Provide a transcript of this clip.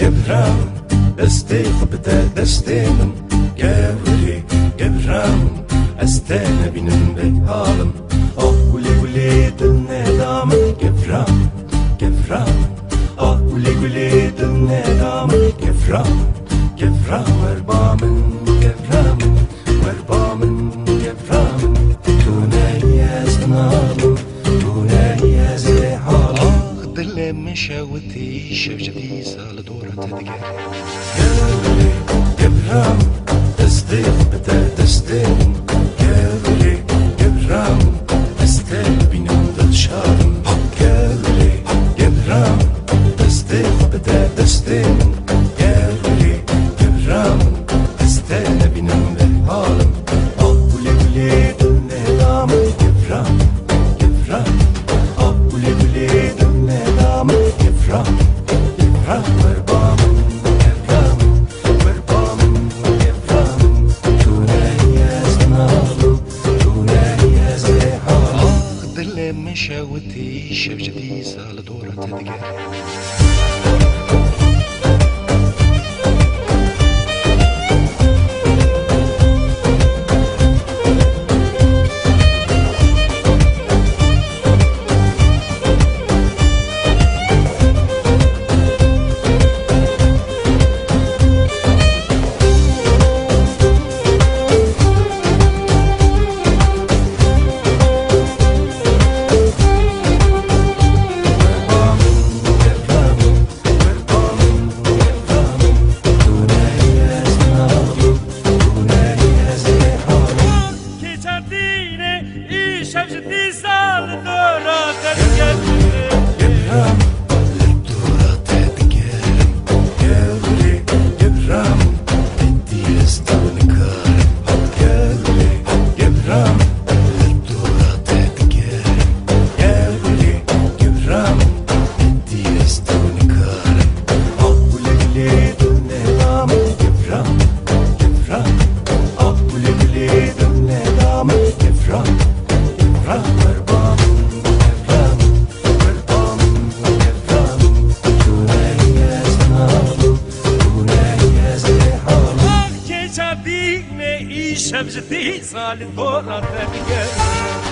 Gebram, destih bide destimin Gevri, gebram, estene binin ve halim Ah guli guli dil nedamın Gebram, gebram Ah guli guli dil nedamın Gebram, gebram Verbamın, gebram Verbamın, gebram Tuneyez nalım Tuneyez halim دل مشاوتي شبجدي سال دورة تدقر قلبي قبرام تصديق بدا تستين قلبي قبرام استين بينام دل شارم قلبي قبرام تصديق بدا تستين قلبي قبرام استين بينام دل حالم أقولي ولي دل نظام قبرام قبرام أقولي ولي دل نظام قبرام قبرام وربامن قبرام وربامن قبرام تونيز نالو تونيز حالم دل مشاوتي شبجدي سال دورة تدقر شبجدي سال دورة تدقر